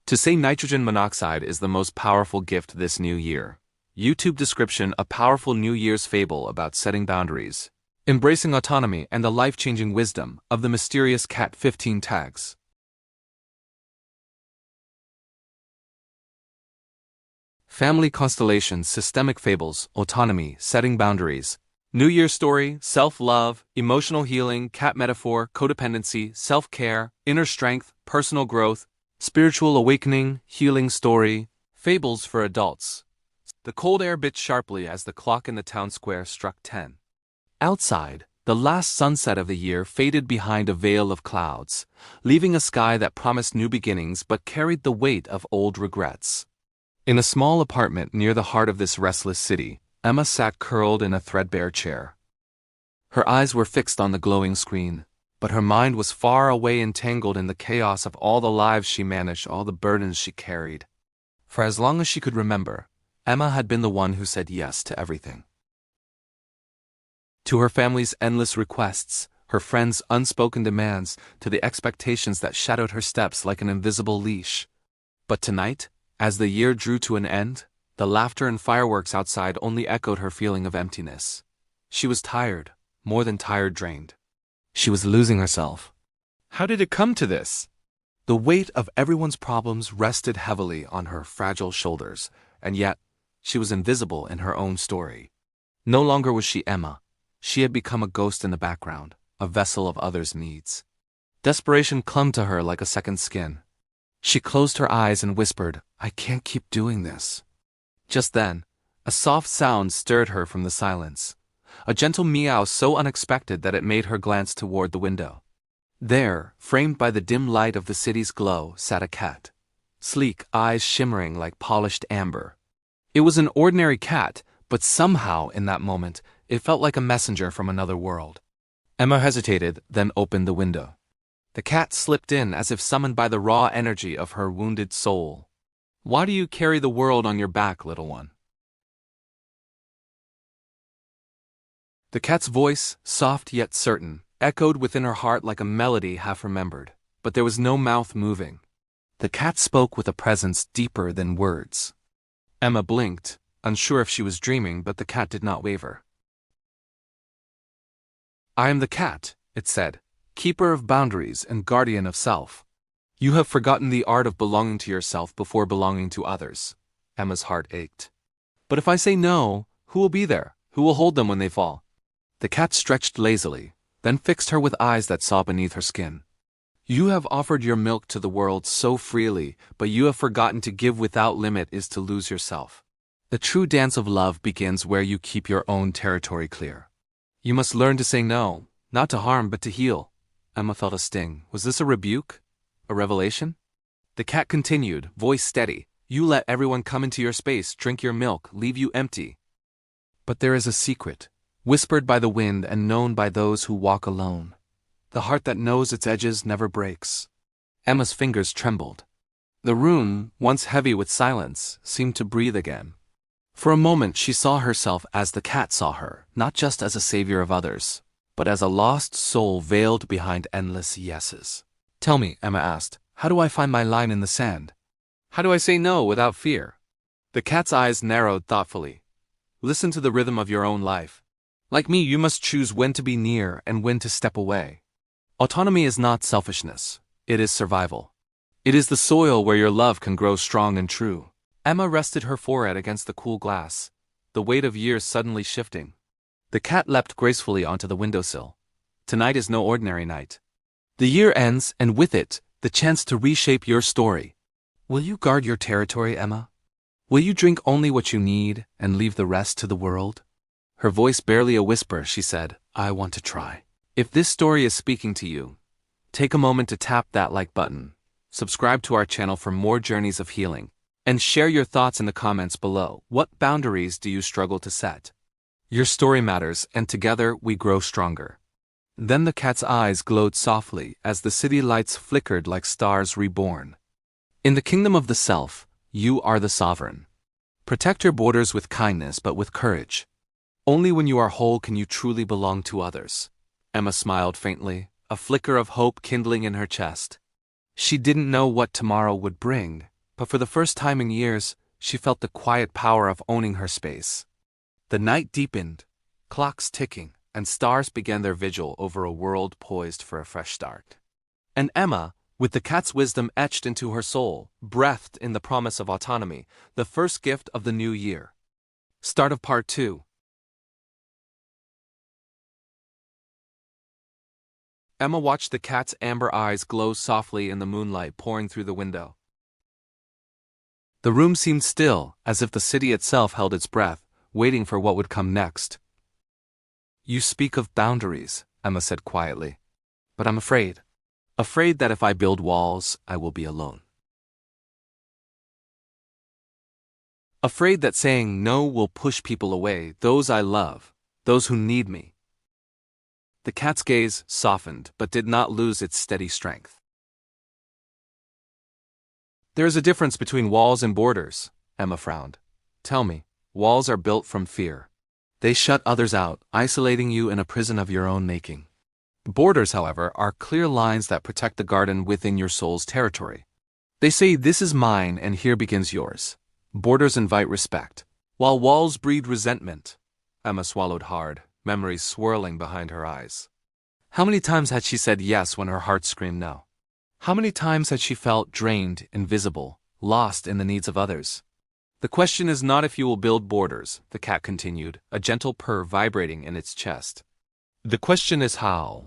To say nitrogen monoxide is the most powerful gift this new year. YouTube description: a powerful New Year's fable about setting boundaries, embracing autonomy, and the life-changing wisdom of the mysterious cat. 15 tags. Family constellations, systemic fables, autonomy, setting boundaries. New Year story: self-love, emotional healing, cat metaphor, codependency, self-care, inner strength, personal growth, spiritual awakening, healing story. Fables for adults. The cold air bit sharply as the clock in the town square struck 10. Outside, the last sunset of the year faded behind a veil of clouds, leaving a sky that promised new beginnings but carried the weight of old regrets. In a small apartment near the heart of this restless city, Emma sat curled in a threadbare chair. Her eyes were fixed on the glowing screen, but her mind was far away, entangled in the chaos of all the lives she managed, all the burdens she carried. For as long as she could remember, Emma had been the one who said yes to everything. To her family's endless requests, her friends' unspoken demands, to the expectations that shadowed her steps like an invisible leash. But tonight, as the year drew to an end, the laughter and fireworks outside only echoed her feeling of emptiness. She was tired, more than tired, drained. She was losing herself. How did it come to this? The weight of everyone's problems rested heavily on her fragile shoulders, and yet, she was invisible in her own story. No longer was she Emma. She had become a ghost in the background, a vessel of others' needs. Desperation clung to her like a second skin. She closed her eyes and whispered, "I can't keep doing this." Just then, a soft sound stirred her from the silence. A gentle meow so unexpected that it made her glance toward the window. There, framed by the dim light of the city's glow, sat a cat. Sleek, eyes shimmering like polished amber. It was an ordinary cat, but somehow, in that moment, it felt like a messenger from another world. Emma hesitated, then opened the window. The cat slipped in as if summoned by the raw energy of her wounded soul. "Why do you carry the world on your back, little one?" The cat's voice, soft yet certain, echoed within her heart like a melody half remembered, but there was no mouth moving. The cat spoke with a presence deeper than words. Emma blinked, unsure if she was dreaming, but the cat did not waver. "I am the cat," it said, "keeper of boundaries and guardian of self. You have forgotten the art of belonging to yourself before belonging to others." Emma's heart ached. "But if I say no, who will be there? Who will hold them when they fall?" The cat stretched lazily, then fixed her with eyes that saw beneath her skin. "You have offered your milk to the world so freely, but you have forgotten to give without limit is to lose yourself. The true dance of love begins where you keep your own territory clear. You must learn to say no, not to harm but to heal." Emma felt a sting. Was this a rebuke? A revelation? The cat continued, voice steady. "You let everyone come into your space, drink your milk, leave you empty. But there is a secret, whispered by the wind and known by those who walk alone. The heart that knows its edges never breaks." Emma's fingers trembled. The room, once heavy with silence, seemed to breathe again. For a moment she saw herself as the cat saw her, not just as a savior of others, but as a lost soul veiled behind endless yeses. "Tell me," Emma asked, "how do I find my line in the sand? How do I say no without fear?" The cat's eyes narrowed thoughtfully. "Listen to the rhythm of your own life. Like me, you must choose when to be near and when to step away. Autonomy is not selfishness. It is survival. It is the soil where your love can grow strong and true." Emma rested her forehead against the cool glass, the weight of years suddenly shifting. The cat leapt gracefully onto the windowsill. "Tonight is no ordinary night. The year ends, and with it, the chance to reshape your story. Will you guard your territory, Emma? Will you drink only what you need and leave the rest to the world?" Her voice barely a whisper, she said, "I want to try." If this story is speaking to you, take a moment to tap that like button, subscribe to our channel for more journeys of healing, and share your thoughts in the comments below. What boundaries do you struggle to set? Your story matters, and together we grow stronger. Then the cat's eyes glowed softly as the city lights flickered like stars reborn. "In the kingdom of the self, you are the sovereign. Protect your borders with kindness but with courage. Only when you are whole can you truly belong to others." Emma smiled faintly, a flicker of hope kindling in her chest. She didn't know what tomorrow would bring, but for the first time in years, she felt the quiet power of owning her space. The night deepened, clocks ticking, and stars began their vigil over a world poised for a fresh start. And Emma, with the cat's wisdom etched into her soul, breathed in the promise of autonomy, the first gift of the new year. Start of Part 2. Emma watched the cat's amber eyes glow softly in the moonlight pouring through the window. The room seemed still, as if the city itself held its breath, waiting for what would come next. "You speak of boundaries," Emma said quietly. "But I'm afraid. Afraid that if I build walls, I will be alone. Afraid that saying no will push people away, those I love, those who need me." The cat's gaze softened, but did not lose its steady strength. "There is a difference between walls and borders," Emma frowned. "Tell me, walls are built from fear. They shut others out, isolating you in a prison of your own making. Borders, however, are clear lines that protect the garden within your soul's territory. They say this is mine and here begins yours. Borders invite respect, while walls breed resentment." Emma swallowed hard, memories swirling behind her eyes. How many times had she said yes when her heart screamed no? How many times had she felt drained, invisible, lost in the needs of others? "The question is not if you will build borders," the cat continued, a gentle purr vibrating in its chest. "The question is how."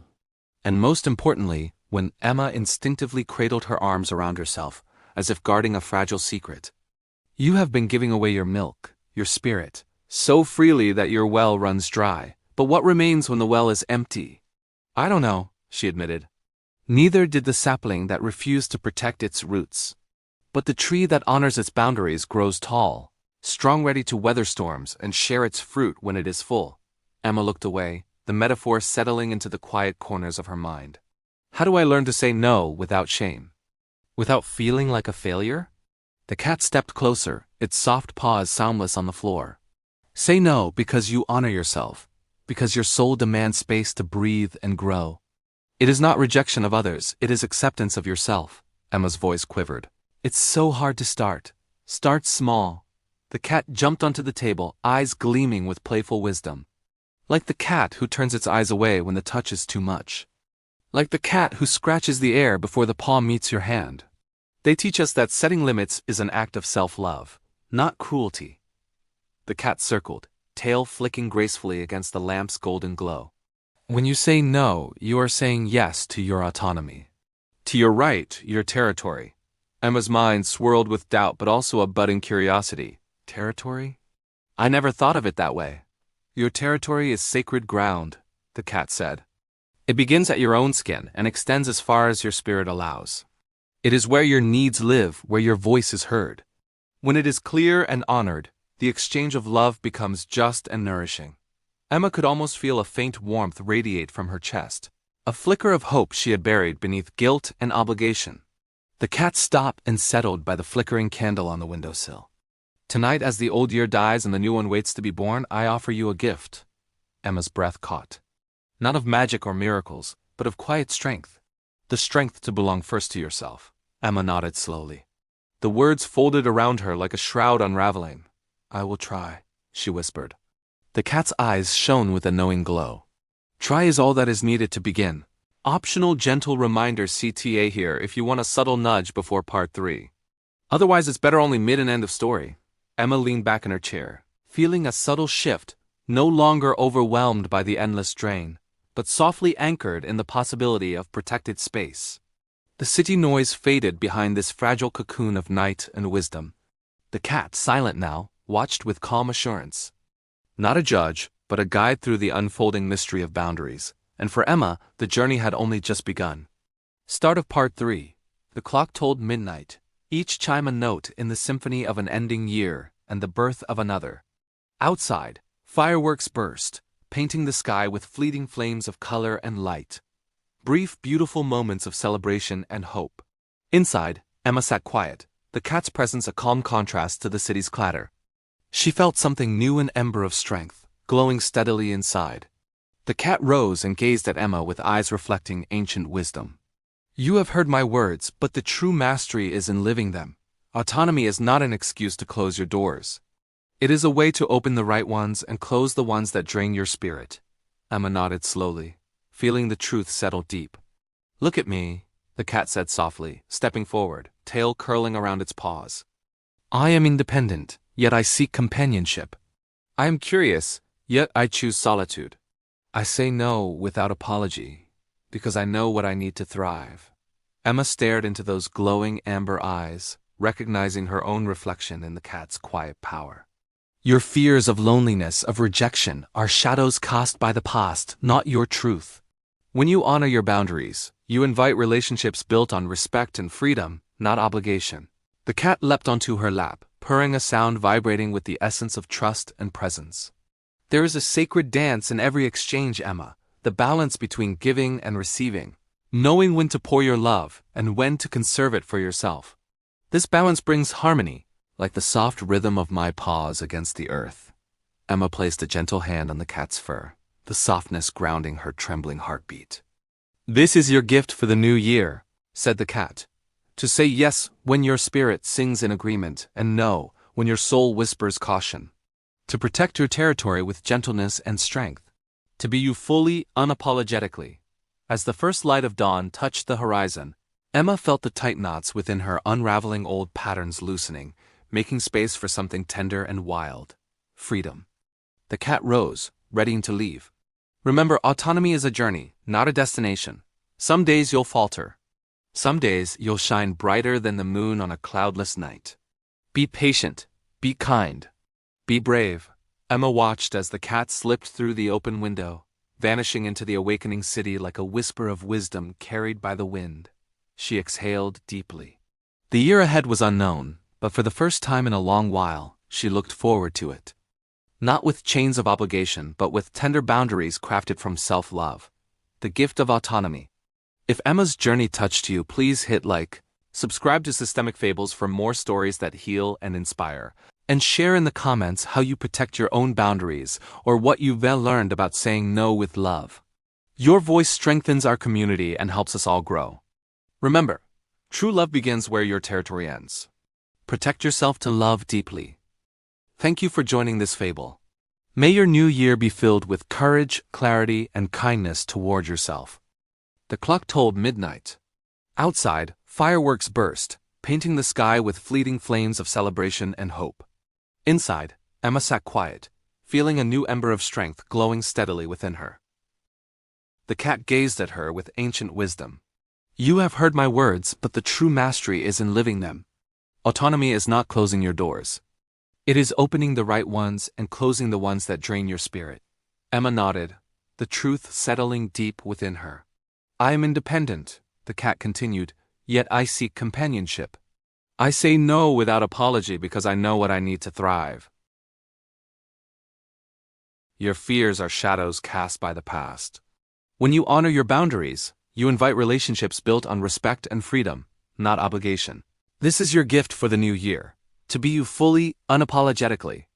And most importantly, when Emma instinctively cradled her arms around herself, as if guarding a fragile secret. "You have been giving away your milk, your spirit, so freely that your well runs dry. But what remains when the well is empty?" "I don't know," she admitted. "Neither did the sapling that refused to protect its roots. But the tree that honors its boundaries grows tall, strong, ready to weather storms and share its fruit when it is full." Emma looked away, the metaphor settling into the quiet corners of her mind. "How do I learn to say no without shame? Without feeling like a failure?" The cat stepped closer, its soft paws soundless on the floor. "Say no because you honor yourself, because your soul demands space to breathe and grow. It is not rejection of others, it is acceptance of yourself." Emma's voice quivered. "It's so hard to start. Start small." The cat jumped onto the table, eyes gleaming with playful wisdom. Like the cat who turns its eyes away when the touch is too much. Like the cat who scratches the air before the paw meets your hand. They teach us that setting limits is an act of self-love, not cruelty. The cat circled, tail flicking gracefully against the lamp's golden glow. "When you say no, you are saying yes to your autonomy. To your right, your territory." Emma's mind swirled with doubt but also a budding curiosity. Territory? "I never thought of it that way." "Your territory is sacred ground," the cat said. "It begins at your own skin and extends as far as your spirit allows. It is where your needs live, where your voice is heard. When it is clear and honored, the exchange of love becomes just and nourishing." Emma could almost feel a faint warmth radiate from her chest, a flicker of hope she had buried beneath guilt and obligation. The cat stopped and settled by the flickering candle on the windowsill. "Tonight, as the old year dies and the new one waits to be born, I offer you a gift." Emma's breath caught. Not of magic or miracles, but of quiet strength. The strength to belong first to yourself. Emma nodded slowly. The words folded around her like a shroud unraveling. "I will try," she whispered. The cat's eyes shone with a knowing glow. Try is all that is needed to begin. Optional gentle reminder CTA here if you want a subtle nudge before Part 3. Otherwise it's better only mid and end of story. Emma leaned back in her chair, feeling a subtle shift, no longer overwhelmed by the endless drain, but softly anchored in the possibility of protected space. The city noise faded behind this fragile cocoon of night and wisdom. The cat, silent now, watched with calm assurance. Not a judge, but a guide through the unfolding mystery of boundaries, and for Emma, the journey had only just begun. Start of Part 3. The clock told midnight, each chime a note in the symphony of an ending year and the birth of another. Outside, fireworks burst, painting the sky with fleeting flames of color and light. Brief, beautiful moments of celebration and hope. Inside, Emma sat quiet, the cat's presence a calm contrast to the city's clatter. She felt something new, an ember of strength, glowing steadily inside. The cat rose and gazed at Emma with eyes reflecting ancient wisdom. "You have heard my words, but the true mastery is in living them. Autonomy is not an excuse to close your doors. It is a way to open the right ones and close the ones that drain your spirit. Emma nodded slowly, feeling the truth settle deep. Look at me, the cat said softly, stepping forward, tail curling around its paws. I am independent, yet I seek companionship. I am curious, yet I choose solitude. I say no without apology, because I know what I need to thrive. Emma stared into those glowing amber eyes, recognizing her own reflection in the cat's quiet power. Your fears of loneliness, of rejection, are shadows cast by the past, not your truth. When you honor your boundaries, you invite relationships built on respect and freedom, not obligation. The cat leapt onto her lap, purring a sound vibrating with the essence of trust and presence. There is a sacred dance in every exchange, Emma, the balance between giving and receiving, knowing when to pour your love and when to conserve it for yourself. This balance brings harmony, like the soft rhythm of my paws against the earth. Emma placed a gentle hand on the cat's fur, the softness grounding her trembling heartbeat. This is your gift for the new year, said the cat. To say yes when your spirit sings in agreement, and no when your soul whispers caution. To protect your territory with gentleness and strength. To be you fully, unapologetically. As the first light of dawn touched the horizon, Emma felt the tight knots within her unraveling, old patterns loosening, making space for something tender and wild. Freedom. The cat rose, readying to leave. Remember, autonomy is a journey, not a destination. Some days you'll falter. Some days you'll shine brighter than the moon on a cloudless night. Be patient. Be kind. Be brave. Emma watched as the cat slipped through the open window, vanishing into the awakening city like a whisper of wisdom carried by the wind. She exhaled deeply. The year ahead was unknown, but for the first time in a long while, she looked forward to it. Not with chains of obligation, but with tender boundaries crafted from self-love. The gift of autonomy. If Emma's journey touched you, please hit like, subscribe to Systemic Fables for more stories that heal and inspire, and share in the comments how you protect your own boundaries or what you've learned about saying no with love. Your voice strengthens our community and helps us all grow. Remember, true love begins where your territory ends. Protect yourself to love deeply. Thank you for joining this fable. May your new year be filled with courage, clarity, and kindness toward yourself. The clock told midnight. Outside, fireworks burst, painting the sky with fleeting flames of celebration and hope. Inside, Emma sat quiet, feeling a new ember of strength glowing steadily within her. The cat gazed at her with ancient wisdom. You have heard my words, but the true mastery is in living them. Autonomy is not closing your doors. It is opening the right ones and closing the ones that drain your spirit. Emma nodded, the truth settling deep within her. I am independent, the cat continued, yet I seek companionship. I say no without apology because I know what I need to thrive. Your fears are shadows cast by the past. When you honor your boundaries, you invite relationships built on respect and freedom, not obligation. This is your gift for the new year, to be you fully, unapologetically.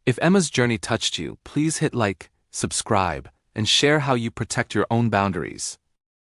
If Emma's journey touched you, please hit like, subscribe, and share how you protect your own boundaries.